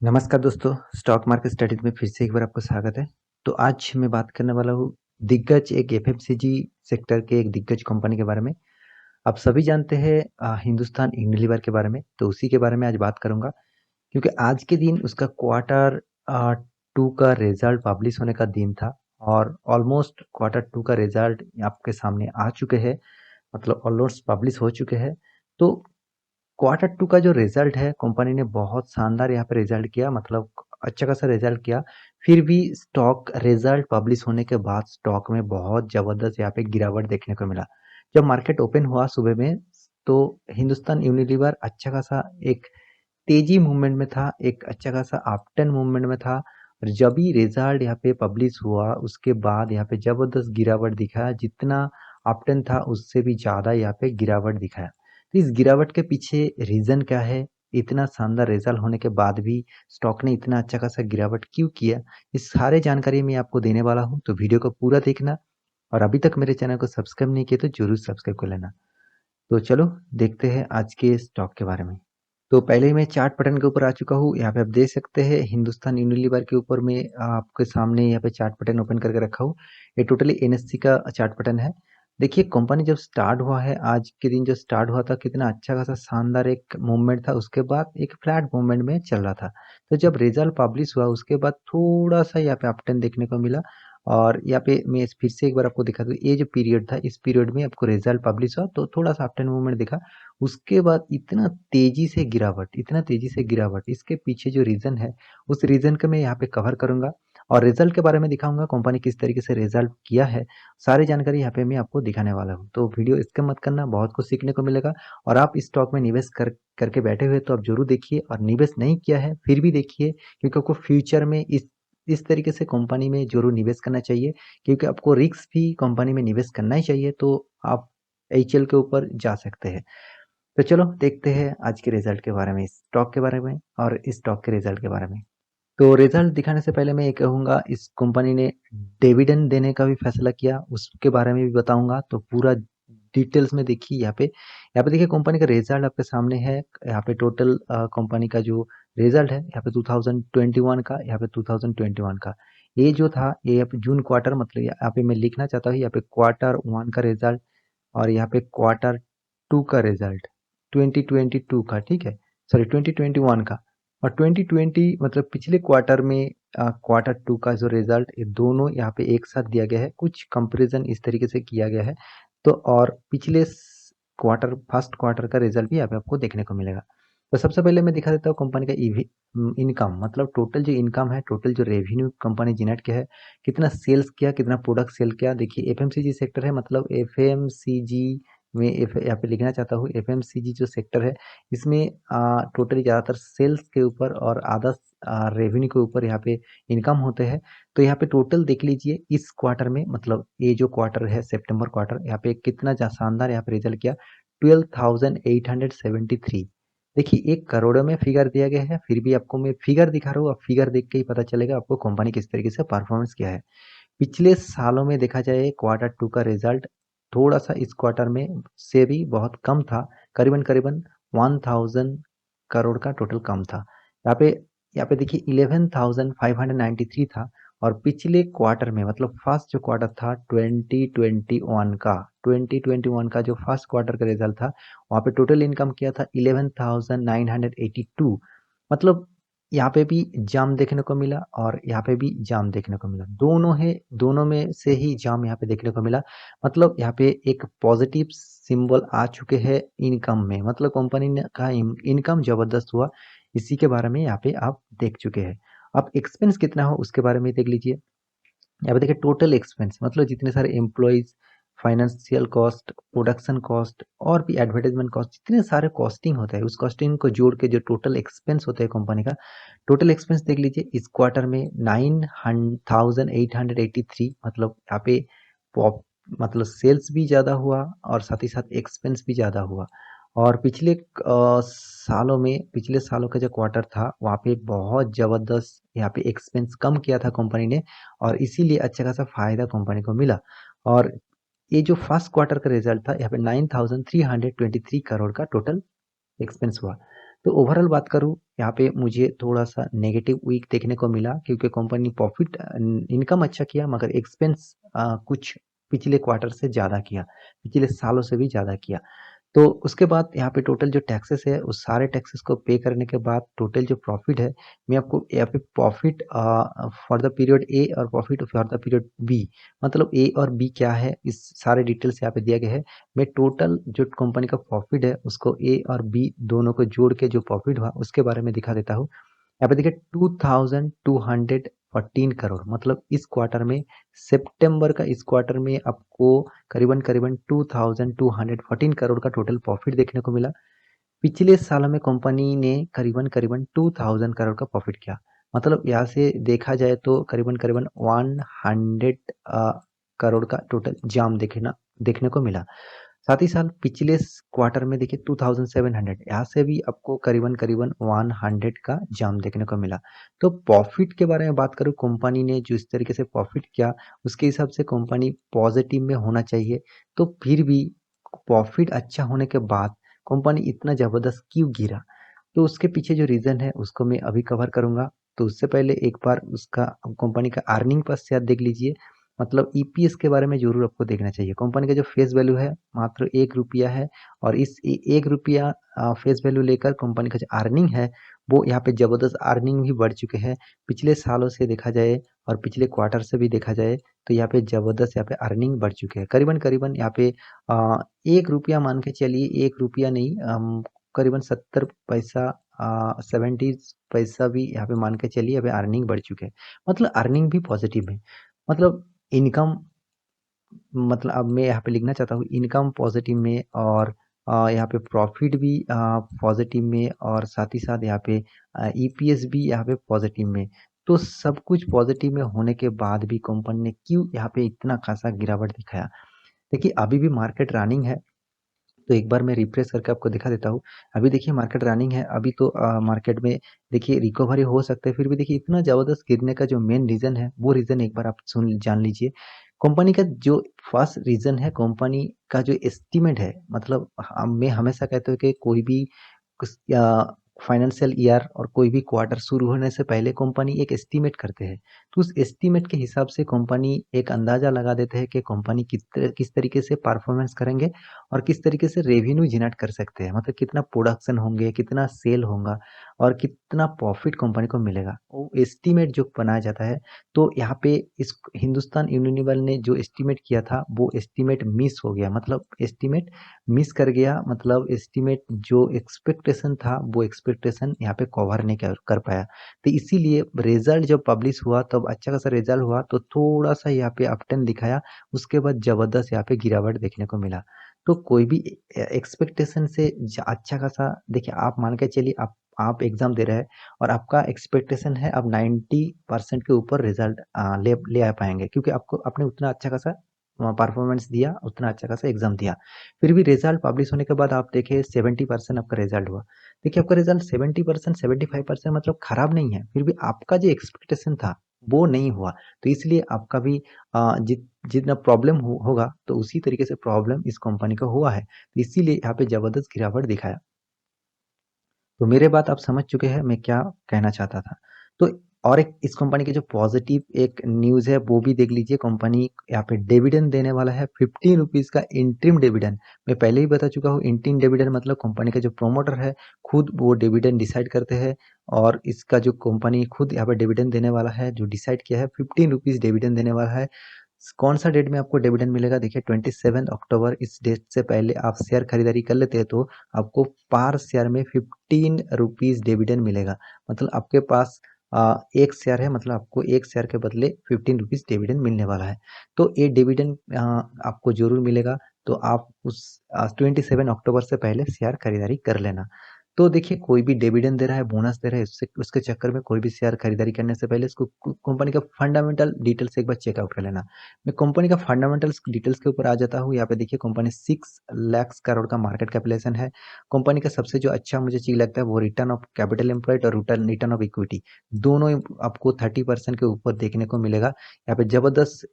नमस्कार दोस्तों, stock market studies में फिर से एक बार आपका स्वागत है। तो आज मैं बात करने वाला हूँ दिग्गज एक एफएमसीजी सेक्टर के एक दिग्गज कंपनी के बारे में। आप सभी जानते हैं हिंदुस्तान यूनिलीवर के बारे में, तो उसी के बारे में आज बात करूँगा। क्योंकि आज के दिन उसका क्वार्टर 2 का रिजल्ट पब्लिश होने का दिन था और ऑलमोस्ट क्वार्टर 2 का रिजल्ट आपके सामने आ चुके हैं, मतलब ऑलमोस्ट पब्लिश हो चुके हैं। तो क्वार्टर 2 का जो रिजल्ट है, कंपनी ने बहुत शानदार यहाँ पे रिजल्ट किया, मतलब अच्छा खासा रिजल्ट किया। फिर भी स्टॉक रिजल्ट पब्लिश होने के बाद स्टॉक में बहुत ज़बरदस्त यहाँ पे गिरावट देखने को मिला। जब मार्केट ओपन हुआ सुबह में, तो हिंदुस्तान यूनिलीवर अच्छा खासा एक तेजी मूवमेंट में था, एक अच्छा खासा अपटर्न मूवमेंट में था। और जब ही रिजल्ट यहाँ पे पब्लिश हुआ, उसके बाद यहाँ पे ज़बरदस्त गिरावट दिखाया, जितना अपटर्न था उससे भी ज़्यादा यहाँ पे गिरावट दिखाया। तो इस गिरावट के पीछे रीज़न क्या है? इतना शानदार रिजल्ट होने के बाद भी स्टॉक ने इतना अच्छा खासा गिरावट क्यों किया? इस सारे जानकारी मैं आपको देने वाला हूँ, तो वीडियो को पूरा देखना। और अभी तक मेरे चैनल को सब्सक्राइब नहीं किया तो ज़रूर सब्सक्राइब कर लेना। तो चलो देखते हैं आज के स्टॉक के बारे में। तो पहले ही मैं चार्ट पैटर्न के ऊपर आ चुका हूँ। यहाँ पे आप देख सकते हैं हिंदुस्तान यूनिलीवर के ऊपर मैं आपके सामने यहाँ पे चार्ट पैटर्न ओपन करके रखा हूँ। ये टोटली एनएससी का चार्ट पैटर्न है। देखिए कंपनी जब स्टार्ट हुआ है, आज के दिन जो स्टार्ट हुआ था, कितना अच्छा खासा शानदार एक मूवमेंट था, उसके बाद एक फ्लैट मूवमेंट में चल रहा था। तो जब रिजल्ट पब्लिश हुआ उसके बाद थोड़ा सा यहाँ पे अपटर्न देखने को मिला। और यहाँ पे मैं फिर से एक बार आपको दिखा दूँ, ये जो पीरियड था, इस पीरियड में आपको रिजल्ट पब्लिश हुआ तो थोड़ा सा अपटर्न मूवमेंट दिखा। उसके बाद इतना तेजी से गिरावट, इतना तेजी से गिरावट, इसके पीछे जो रीज़न है, उस रीज़न को मैं यहाँ पे कवर करूँगा और रिजल्ट के बारे में दिखाऊँगा, कंपनी किस तरीके से रिजल्ट किया है, सारी जानकारी यहाँ पे मैं आपको दिखाने वाला हूँ। तो वीडियो स्किप मत करना, बहुत कुछ सीखने को मिलेगा। और आप इस स्टॉक में निवेश करके बैठे हुए तो आप ज़रूर देखिए, और निवेश नहीं किया है फिर भी देखिए, क्योंकि आपको फ्यूचर में इस तरीके से कंपनी में ज़रूर निवेश करना चाहिए, क्योंकि आपको रिस्क भी कंपनी में निवेश करना ही चाहिए, तो आप एचएल के ऊपर जा सकते हैं। तो चलो देखते हैं आज के रिजल्ट के बारे में, इस स्टॉक के बारे में और इस स्टॉक के रिजल्ट के बारे में। तो रिजल्ट दिखाने से पहले मैं ये कहूँगा, इस कंपनी ने डिविडेंड देने का भी फैसला किया, उसके बारे में भी बताऊंगा। तो पूरा डिटेल्स में देखिए। यहाँ पे देखिए कंपनी का रिजल्ट आपके सामने है। यहाँ पे टोटल कंपनी का जो रिजल्ट है, यहाँ पे 2021 का, यहाँ पे 2021 का, ये जो था ये यहाँ पे जून क्वार्टर, मतलब यहाँ पे मैं लिखना चाहता हूँ, यहाँ पे क्वार्टर 1 का रिजल्ट और यहाँ पे क्वार्टर 2 का रिजल्ट 2022 का, ठीक है, सॉरी 2021 का। और 2020 मतलब पिछले क्वार्टर में क्वार्टर 2 का जो रिजल्ट, ये दोनों यहाँ पे एक साथ दिया गया है, कुछ कंपैरिजन इस तरीके से किया गया है। तो और पिछले क्वार्टर, फर्स्ट क्वार्टर का रिजल्ट भी यहाँ पे आपको देखने को मिलेगा। तो सबसे पहले मैं दिखा देता हूँ कंपनी का इनकम, मतलब टोटल जो इनकम है, टोटल जो रेवेन्यू कंपनी जनरेट किया है, कितना सेल्स किया, कितना प्रोडक्ट सेल किया। देखिए एफएमसीजी सेक्टर है, मतलब एफएमसीजी में यहाँ पे लिखना चाहता हूँ, एफएमसीजी जो सेक्टर है, इसमें टोटली ज़्यादातर सेल्स के ऊपर और आधा रेवेन्यू के ऊपर यहाँ पे इनकम होते हैं। तो यहाँ पे टोटल देख लीजिए इस क्वार्टर में, मतलब ये जो क्वार्टर है सितंबर क्वार्टर, यहाँ पे कितना शानदार यहाँ पे रिजल्ट किया, 12,873। देखिए 1 करोड़ में फिगर दिया गया है, फिर भी आपको मैं फिगर दिखा रहा हूँ, आप फिगर देख के ही पता चलेगा आपको कंपनी किस तरीके से परफॉर्मेंस किया है। पिछले सालों में देखा जाए क्वार्टर 2 का रिजल्ट थोड़ा सा इस क्वार्टर में से भी बहुत कम था, करीबन करीबन 1000 करोड़ का टोटल कम था। यहाँ पे देखिए 11,593 था। और पिछले क्वार्टर में, मतलब फर्स्ट जो क्वार्टर था 2021 का जो फर्स्ट क्वार्टर का रिजल्ट था, वहाँ पे टोटल इनकम किया था 11,982। मतलब यहाँ पे भी जाम देखने को मिला और यहाँ पे भी जाम देखने को मिला, दोनों में से ही जाम यहाँ पे देखने को मिला। मतलब यहाँ पे एक पॉजिटिव सिंबल आ चुके हैं इनकम में, मतलब कंपनी ने का इनकम जबरदस्त हुआ, इसी के बारे में यहाँ पे आप देख चुके हैं। अब एक्सपेंस कितना हो उसके बारे में देख लीजिए। यहाँ पे देखिए टोटल एक्सपेंस, मतलब जितने सारे employees, financial cost, production cost और भी एडवर्टाइजमेंट कॉस्ट, जितने सारे कॉस्टिंग होता है, उस कॉस्टिंग को जोड़ के जो टोटल एक्सपेंस होता है कंपनी का, टोटल एक्सपेंस देख लीजिए इस क्वार्टर में 9,883। मतलब यहाँ पे पॉप, मतलब सेल्स भी ज़्यादा हुआ और साथ ही साथ एक्सपेंस भी ज़्यादा हुआ। और सालों में, पिछले सालों का जो क्वार्टर था, वहाँ पे बहुत ज़बरदस्त यहाँ पे एक्सपेंस कम किया था कंपनी ने, और इसीलिए अच्छा खासा फायदा कंपनी को मिला। और ये जो फर्स्ट क्वार्टर का रिजल्ट था, यहाँ पे 9,323 करोड़ का टोटल एक्सपेंस हुआ। तो ओवरऑल बात करूँ, यहाँ पे मुझे थोड़ा-सा नेगेटिव वीक देखने को मिला, क्योंकि कंपनी प्रॉफिट इनकम अच्छा किया, मगर एक्सपेंस कुछ पिछले क्वार्टर से ज़्यादा किया, पिछले सालों से भी ज़्यादा किया। तो उसके बाद यहाँ पे टोटल जो टैक्सेस है, उस सारे टैक्सेस को पे करने के बाद टोटल जो प्रॉफिट है, मैं आपको यहाँ पे profit for the period A और profit for the period B, मतलब ए और बी क्या है, इस सारे डिटेल्स यहाँ पे दिया गया है। मैं टोटल जो कंपनी का प्रॉफिट है उसको ए और बी दोनों को जोड़ के जो प्रॉफिट हुआ उसके बारे में दिखा देता हूँ। यहाँ पे देखिए 2214 करोड़, मतलब इस क्वार्टर में, सितंबर का इस क्वार्टर में आपको करीबन करीबन 2214 करोड़ का टोटल प्रॉफिट देखने को मिला। पिछले साल में कंपनी ने करीबन करीबन 2000 करोड़ का प्रॉफिट किया, मतलब यहाँ से देखा जाए तो करीबन करीबन 100 करोड़ का टोटल जाम देखने को मिला। साथ ही साथ पिछले क्वार्टर में देखिए 2700, यहाँ से भी आपको करीबन करीबन 100 का जाम देखने को मिला। तो प्रॉफिट के बारे में बात करूँ, कंपनी ने जो इस तरीके से प्रॉफिट किया उसके हिसाब से कंपनी पॉजिटिव में होना चाहिए। तो फिर भी प्रॉफिट अच्छा होने के बाद कंपनी इतना ज़बरदस्त क्यों गिरा, तो उसके पीछे जो रीज़न है उसको मैं अभी कवर करूँगा। तो उससे पहले एक बार उसका कंपनी का अर्निंग पर शेयर देख लीजिए, मतलब ईपीएस के बारे में ज़रूर आपको देखना चाहिए। कंपनी का जो फेस वैल्यू है मात्र 1 रुपया है, और इस 1 रुपया फेस वैल्यू लेकर कंपनी का जो अर्निंग है वो यहाँ पे ज़बरदस्त अर्निंग भी बढ़ चुके हैं। पिछले सालों से देखा जाए और पिछले क्वार्टर से भी देखा जाए तो यहाँ पे ज़बरदस्त यहाँ पे अर्निंग बढ़ चुके हैं। करीबन-करीबन यहाँ पे 1 रुपया मान के चलिए, 1 रुपया नहीं, करीबन 70 पैसा 70 पैसा भी यहाँ पे मान के चलिए, यहाँ पे अर्निंग बढ़ चुके हैं। मतलब अर्निंग भी पॉजिटिव है। मतलब इनकम, मतलब अब मैं यहाँ पे लिखना चाहता हूँ इनकम पॉजिटिव में, और यहाँ पे प्रॉफिट भी पॉजिटिव में, और साथ ही साथ यहाँ पे ईपीएस भी यहाँ पे पॉजिटिव में। तो सब कुछ पॉजिटिव में होने के बाद भी कंपनी ने क्यों यहाँ पे इतना खासा गिरावट दिखाया? देखिए अभी भी मार्केट रनिंग है, तो एक बार मैं रिफ्रेश करके आपको दिखा देता हूँ। अभी देखिए मार्केट रनिंग है, अभी तो मार्केट में देखिए रिकवरी हो सकता है, फिर भी देखिए इतना ज़बरदस्त गिरने का जो मेन रीज़न है, वो रीज़न एक बार आप जान लीजिए। कंपनी का जो फर्स्ट रीज़न है, कंपनी का जो एस्टीमेट है, मतलब मैं हमेशा कहता हूँ कि कोई भी कुछ फाइनेंशियल ईयर और कोई भी क्वार्टर शुरू होने से पहले कंपनी एक एस्टीमेट करते हैं। तो उस एस्टीमेट के हिसाब से कंपनी एक अंदाज़ा लगा देते हैं कि कंपनी किस तरीके से परफॉर्मेंस करेंगे और किस तरीके से रेवेन्यू जनरेट कर सकते हैं, मतलब कितना प्रोडक्शन होंगे, कितना सेल होगा और कितना प्रॉफिट कंपनी को मिलेगा, वो एस्टीमेट जो बनाया जाता है। तो यहाँ पे इस हिंदुस्तान यूनिलीवर ने जो एस्टीमेट किया था वो एस्टीमेट मिस हो गया, मतलब एस्टीमेट मिस कर गया, मतलब एस्टीमेट जो एक्सपेक्टेशन था वो एक्सपेक्टेशन यहाँ पे कवर नहीं कर पाया। तो इसीलिए रिजल्ट जब पब्लिश हुआ तब अच्छा खासा रिजल्ट हुआ, तो थोड़ा सा यहाँ पे अपटर्न दिखाया, उसके बाद जबरदस्त यहाँ पे गिरावट देखने को मिला। तो कोई भी एक्सपेक्टेशन से अच्छा खासा, देखिए आप मान के चलिए आप एग्जाम दे रहे हैं और आपका एक्सपेक्टेशन है आप 90% के ऊपर रिजल्ट ले ले आ पाएंगे, क्योंकि आपको आपने उतना अच्छा खासा परफॉर्मेंस दिया, उतना अच्छा खासा एग्जाम दिया। फिर भी रिजल्ट पब्लिश होने के बाद आप देखें 70% आपका रिजल्ट हुआ। देखिए आपका रिजल्ट 70%, 75% मतलब खराब नहीं है, फिर भी आपका जो एक्सपेक्टेशन था वो नहीं हुआ। तो इसलिए आपका भी जितना प्रॉब्लम होगा तो उसी तरीके से प्रॉब्लम इस कंपनी को हुआ है। तो इसीलिए यहाँ पे जबरदस्त गिरावट दिखाया। तो मेरे बात आप समझ चुके हैं मैं क्या कहना चाहता था। तो और एक इस कंपनी की जो पॉजिटिव एक न्यूज़ है वो भी देख लीजिए। कंपनी यहाँ पे डिविडेंड देने वाला है 15 रुपीज़ का इंटरिम डिविडेंड। मैं पहले ही बता चुका हूँ, इंटरिम डिविडेंड मतलब कंपनी का जो प्रोमोटर है खुद वो डिविडेंड डिसाइड करते हैं, और इसका जो कंपनी खुद यहाँ पे डिविडेंड देने वाला है, जो डिसाइड किया है 15 रुपीज़ डिविडेंड देने वाला है। कौन सा डेट में आपको डिविडेंड मिलेगा? देखिए 27 अक्टूबर, इस डेट से पहले आप शेयर खरीदारी कर लेते हैं तो आपको पर शेयर में 15 रुपीज़ डिविडेंड मिलेगा। मतलब आपके पास एक शेयर है, मतलब आपको एक शेयर के बदले 15 रुपीज़ डिविडेंड मिलने वाला है। तो ये डिविडेंड आपको ज़रूर मिलेगा, तो आप उस 27 अक्टूबर से पहले शेयर खरीदारी कर लेना। तो देखिए कोई भी डिविडेंड दे रहा है, बोनस दे रहा है, उससे उसके चक्कर में कोई भी शेयर खरीदारी करने से पहले इसको कंपनी का फंडामेंटल डिटेल्स एक बार चेकआउट कर लेना। मैं कंपनी का फंडामेंटल्स डिटेल्स के ऊपर आ जाता हूँ। यहाँ पे देखिए कंपनी 6 लाख करोड़ का मार्केट कैपिटलाइजेशन है। कंपनी का सबसे जो अच्छा मुझे चीज लगता है वो रिटर्न ऑफ कैपिटल एम्प्लॉयड और रिटर्न ऑफ इक्विटी, दोनों आपको 30% के ऊपर देखने को मिलेगा। यहाँ पे जबरदस्त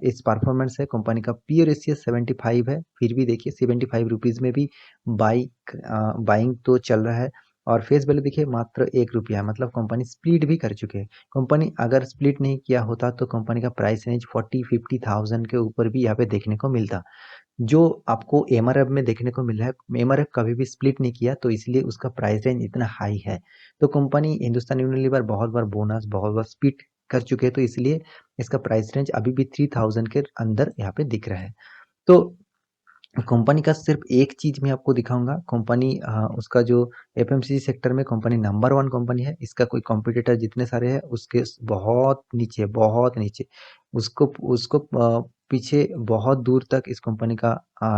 इस परफॉर्मेंस है। कंपनी का पी रेशियो 75 है, फिर भी देखिए 75 रुपीज में भी बाइंग तो चल रहा है। और फेस वैल्यू देखिए मात्र ₹1 मतलब कंपनी स्प्लिट भी कर चुके हैं। कंपनी अगर स्प्लिट नहीं किया होता तो कंपनी का प्राइस रेंज 40-50,000 के ऊपर भी यहाँ पे देखने को मिलता। जो आपको एमआरएफ में देखने को मिल रहा है, एमआरएफ कभी भी स्प्लिट नहीं किया तो इसलिए उसका प्राइस रेंज इतना हाई है। तो कंपनी हिंदुस्तान यूनिलीवर बहुत बार बोनस, बहुत बार स्प्लिट कर चुके हैं, तो इसलिए इसका प्राइस रेंज अभी भी 3000 के अंदर यहाँ पे दिख रहा है। तो कंपनी का सिर्फ एक चीज मैं आपको दिखाऊंगा। कंपनी उसका जो एफएमसीजी सेक्टर में कंपनी नंबर 1 कंपनी है। इसका कोई कॉम्पिटिटर जितने सारे हैं उसके बहुत नीचे उसको उसको पीछे बहुत दूर तक इस कंपनी का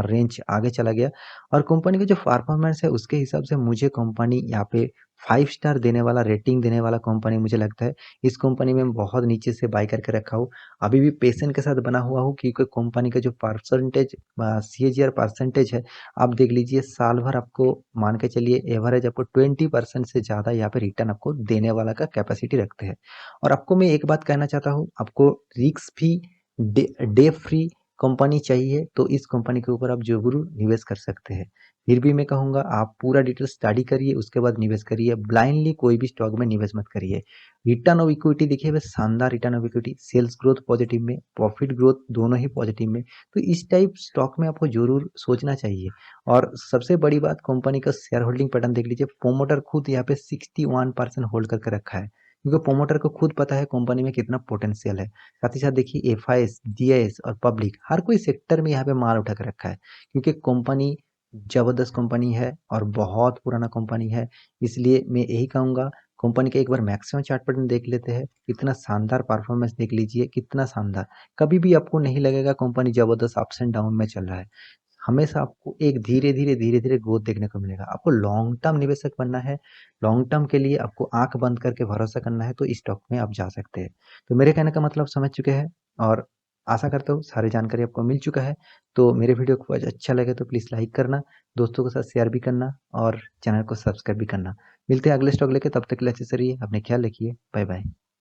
रेंज आगे चला गया। और कंपनी का जो परफॉर्मेंस है उसके हिसाब से मुझे कंपनी यहाँ पे 5 स्टार देने वाला, रेटिंग देने वाला कंपनी मुझे लगता है। इस कंपनी में मैं बहुत नीचे से बाय करके रखा हूँ, अभी भी पेशेंट के साथ बना हुआ हूँ, क्योंकि कंपनी का जो परसेंटेज सीएजीआर परसेंटेज है, आप देख लीजिए साल भर आपको मान के चलिए एवरेज आपको 20% से ज़्यादा यहाँ पे रिटर्न आपको देने वाला का कैपेसिटी रखते हैं। और आपको मैं एक बात कहना चाहता हूँ, आपको risk free day free company चाहिए तो इस कंपनी के ऊपर आप जरूर निवेश कर सकते हैं। फिर भी मैं कहूँगा आप पूरा डिटेल स्टडी करिए, उसके बाद निवेश करिए। ब्लाइंडली कोई भी स्टॉक में निवेश मत करिए। रिटर्न ऑफ इक्विटी देखिए वह शानदार return of equity, sales growth positive में, प्रॉफिट ग्रोथ दोनों ही पॉजिटिव में। तो इस टाइप स्टॉक में आपको जरूर सोचना चाहिए। और सबसे बड़ी बात, कंपनी का शेयर होल्डिंग पैटर्न देख लीजिए। प्रोमोटर खुद यहाँ पे 61% होल्ड करके रखा है, क्योंकि प्रोमोटर को खुद पता है कंपनी में कितना पोटेंशियल है। साथ ही साथ देखिए एफआईएस, जीआईएस और पब्लिक हर कोई सेक्टर में यहाँ पे माल उठा के रखा है, क्योंकि कंपनी जबरदस्त कंपनी है और बहुत पुराना कंपनी है। इसलिए मैं यही कहूँगा कंपनी का एक बार मैक्सिमम चार्ट पैटर्न देख लेते हैं। कितना शानदार परफॉर्मेंस देख लीजिए, कितना शानदार। कभी भी आपको नहीं लगेगा कंपनी जबरदस्त अप्स एंड डाउन में चल रहा है। हमेशा आपको एक धीरे धीरे ग्रोथ देखने को मिलेगा। आपको लॉन्ग टर्म निवेशक बनना है, लॉन्ग टर्म के लिए आपको आंख बंद करके भरोसा करना है, तो इस स्टॉक में आप जा सकते हैं। तो मेरे कहने का मतलब समझ चुके हैं, और आशा करता हूँ सारी जानकारी आपको मिल चुका है। तो मेरे वीडियो को आज अच्छा लगे तो प्लीज़ लाइक करना, दोस्तों के साथ शेयर भी करना और चैनल को सब्सक्राइब भी करना। मिलते हैं अगले स्टॉक लेके, तब तक के लिए अच्छे से रहिए, अपने ख्याल रखिए, बाय बाय।